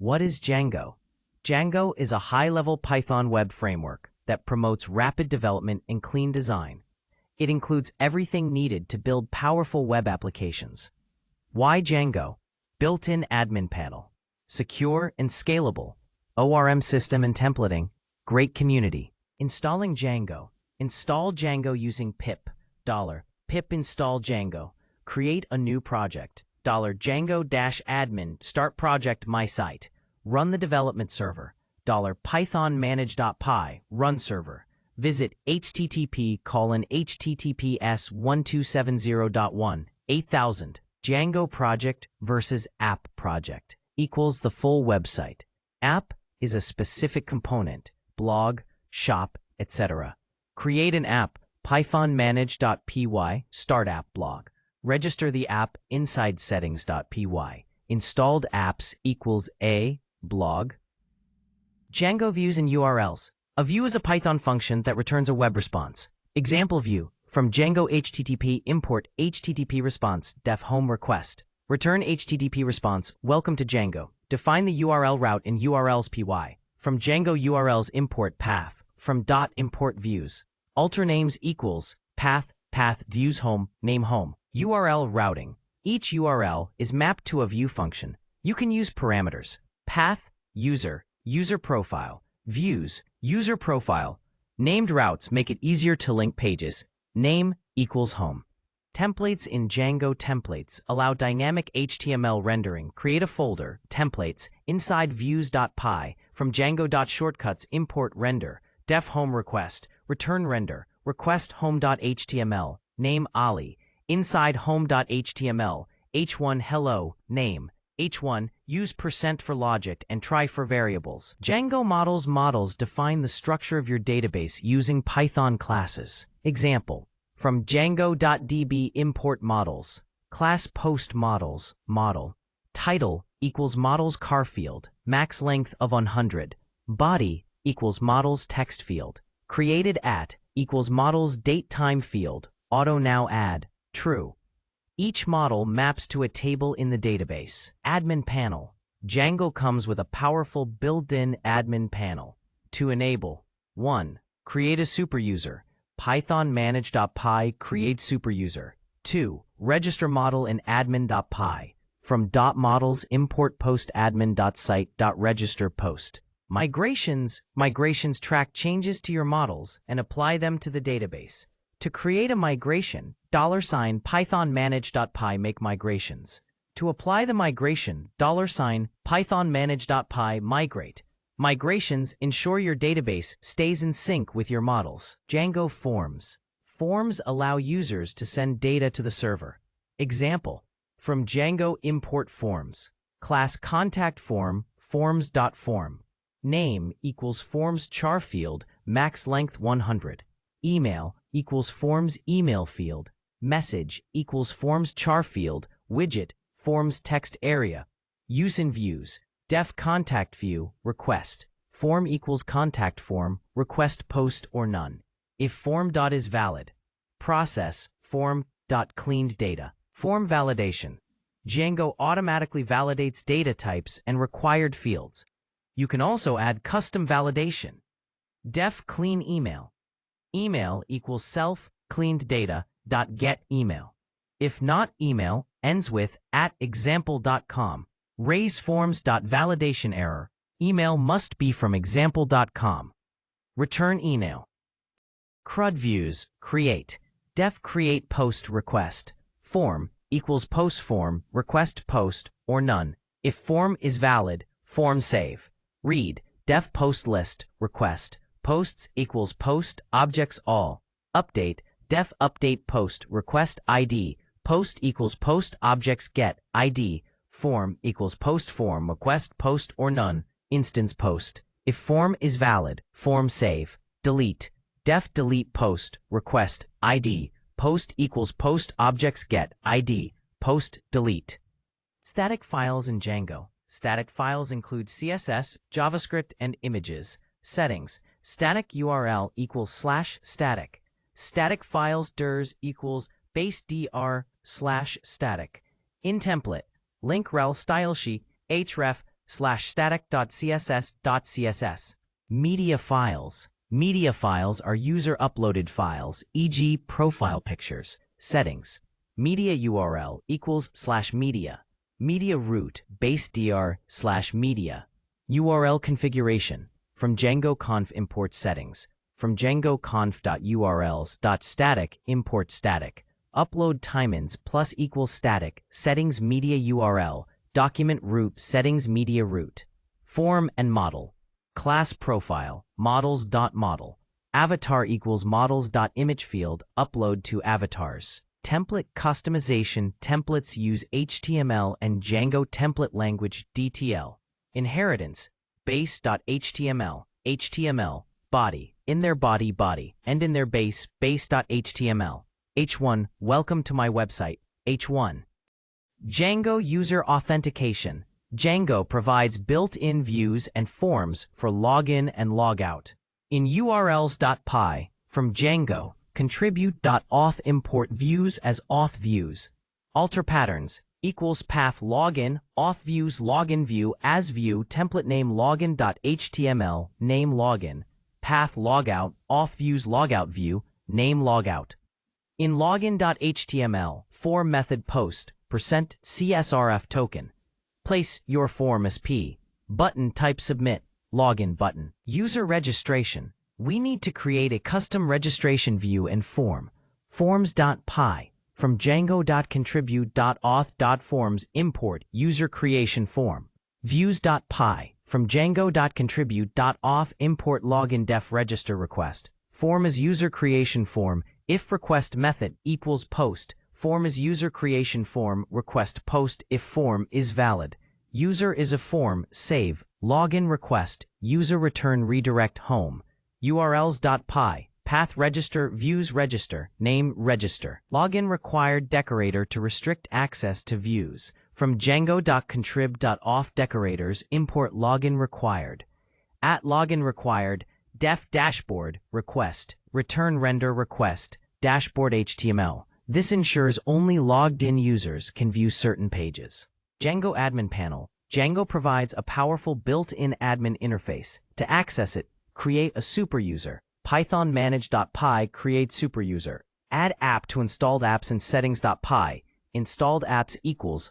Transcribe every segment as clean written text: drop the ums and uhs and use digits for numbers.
What is Django? Django is a high-level Python web framework that promotes rapid development and clean design. It includes everything needed to build powerful web applications. Why Django? Built-in admin panel. Secure and scalable. ORM system and templating. Great community. Installing Django. Install Django using pip $pip install Django. Create a new project. $Django-admin start project my site. Run the development server. $Python manage.py run server. Visit http://https://1270.1 8000. Django project versus app project equals the full website. App is a specific component, blog, shop, etc. Create an app, Python manage.py start app blog. Register the app inside settings.py. Installed apps equals a blog. Django views and URLs. A view is a Python function that returns a web response. Example view. From Django HTTP import HTTP response def home request. Return HTTP response welcome to Django. Define the URL route in URLs py. From Django URLs import path. From .import views. Alter names equals path views home name home. URL routing. Each URL is mapped to a view function. You can use parameters. Path, user profile, views, user profile. Named routes make it easier to link pages. Name equals home. Templates in Django templates allow dynamic HTML rendering. Create a folder, templates, inside views.py. From Django.shortcuts import render, def home request, return render, request home.html, name Ali. Inside home.html, h1 hello, name, h1 use % for logic and try for variables. Django models define the structure of your database using Python classes. Example, from Django.db import models, class post models, model, title equals models car field, max length of 100, body equals models text field, created at equals models date time field, auto now add, true. Each model maps to a table in the database. Admin panel. Django comes with a powerful built-in admin panel. To enable, 1. Create a superuser. Python manage.py create superuser. 2. Register model in admin.py. From .models import post admin.site.register post. Migrations track changes to your models and apply them to the database. To create a migration, $Python manage.py make migrations. To apply the migration, $Python manage.py migrate. Migrations ensure your database stays in sync with your models. Django forms. Forms allow users to send data to the server. Example, from Django import forms. Class contact form, forms.form. Name equals forms char field, max length 100. Email equals forms email field. Message equals forms char field, widget, forms text area. Use in views, def contact view, request. Form equals contact form, request post or none. If form is valid. Process, form cleaned data. Form validation. Django automatically validates data types and required fields. You can also add custom validation. Def clean email. Email equals self cleaned data.get email. If not email ends with @example.com. Raise forms.validation error. Email must be from example.com. Return email. CRUD views create. Def create post request. Form equals post form request post or none. If form is valid, form save. Read def post list request. Posts equals post objects all. Update def update post request ID. Post equals post objects get ID. Form equals post form request post or none. Instance post. If form is valid, form save. Delete def delete post request ID. Post equals post objects get ID. Post delete. Static files in Django. Static files include CSS, JavaScript, and images. Settings. Static URL equals /static. Static files dirs equals base dr/static. In template. Link rel style sheet href static.css.css. Media files. Media files are user-uploaded files, e.g. profile pictures. Settings. Media URL = media. Media root base dr/media. URL configuration. From Django conf import settings. From Django conf.urls.static import static. Upload timings plus = static. Settings media URL. Document root settings media root. Form and model. Class profile. Models.model. Avatar = models.image field. Upload to avatars. Template customization. Templates use HTML and Django template language DTL. Inheritance. Base.html. HTML. Body. In their body body. And in their base base.html. H1 Welcome to my website. H1. Django user authentication. Django provides built-in views and forms for login and logout. In urls.py, from Django, contribute.auth import views as auth views. Alter patterns = path login, auth views login view as view template name login.html, name login, path logout, auth views logout view, name logout. In login.html, form method post, %CSRF token. Place your form as P. Button type submit. Login button. User registration. We need to create a custom registration view and form. Forms.py. From Django.contribute.auth.forms import user creation form. Views.py. From Django.contribute.auth import login def register request. Form is user creation form. If request method = post. Form is user creation form. Request post if form is valid. User is a form. Save. Login request. User return redirect home. urls.py. Path register. Views register. Name register. Login required decorator to restrict access to views. From Django.contrib.auth decorators import login required. At login required. Def dashboard request. Return render request. Dashboard HTML. This ensures only logged-in users can view certain pages. Django admin panel. Django provides a powerful built-in admin interface. To access it, create a superuser. Python manage.py create superuser. Add app to installed apps in settings.py. Installed apps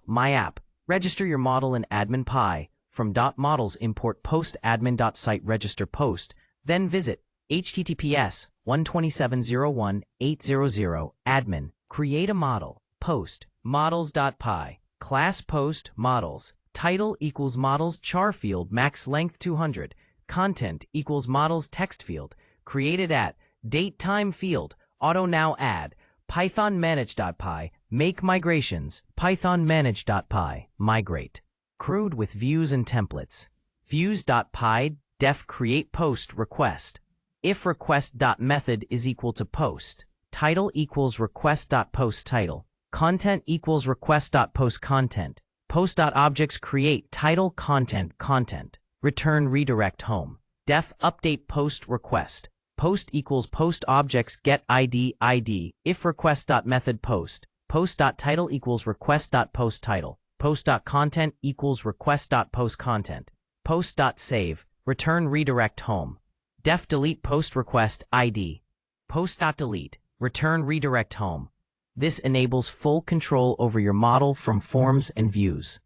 = my app. Register your model in admin py. From .models import post admin.site register post. Then visit https://127.01.800 admin. Create a model. Post. Models.py. Class post models. Title = models char field max length 200. Content = models text field. Created at date time field. Auto now add. Python manage.py. Make migrations. Python manage.py. Migrate. Crude with views and templates. Views.py. Def create post request. If request.method is equal to post. Title = request.post title. Content = request.post content. Post.objects create title content content. Return redirect home. Def update post request. Post = post objects get ID ID. If request.method post. Post.title = request.post title. Post.content = request.post content. Post.save. Return redirect home. Def delete post request ID. Post.delete. Return redirect home. This enables full control over your model from forms and views.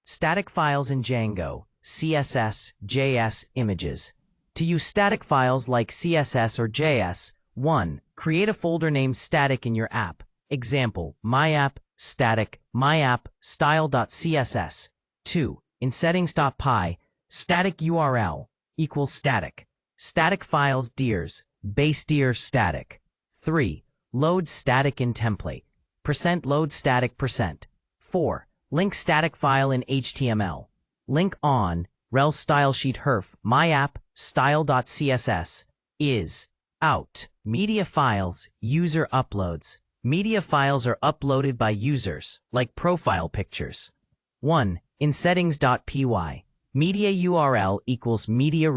Static files in Django, CSS, JS images. To use static files like CSS or JS, 1. Create a folder named static in your app. Example, my app, static, my app, style.css. 2. In settings.py, static URL = static. Static files dirs, base dir static. 3. Load static in template. %load static %. 4. Link static file in HTML. Link on, rel style sheet herf, my app, style.css, is, out. Media files, user uploads. Media files are uploaded by users, like profile pictures. 1. In settings.py. Media URL = media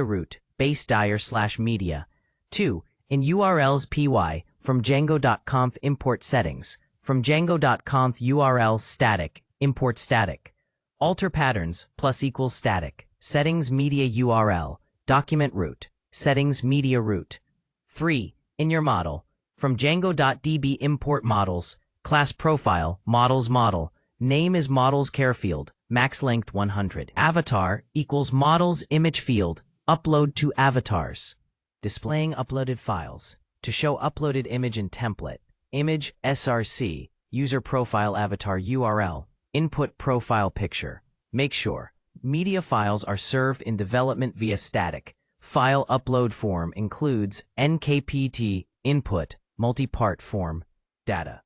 root, base dir/media. 2. In urls py, from Django.conf import settings. From Django.conf urls static, import static. Alter patterns plus equals static. Settings media URL. Document root. Settings media root. 3. In your model. From Django.db import models. Class profile, models model. Name is models char field. Max length 100. Avatar equals models image field. Upload to avatars. Displaying uploaded files. To show uploaded image and template. Image, src, user profile avatar URL, input profile picture. Make sure media files are served in development via static. File upload form includes nkpt input multi-part form data.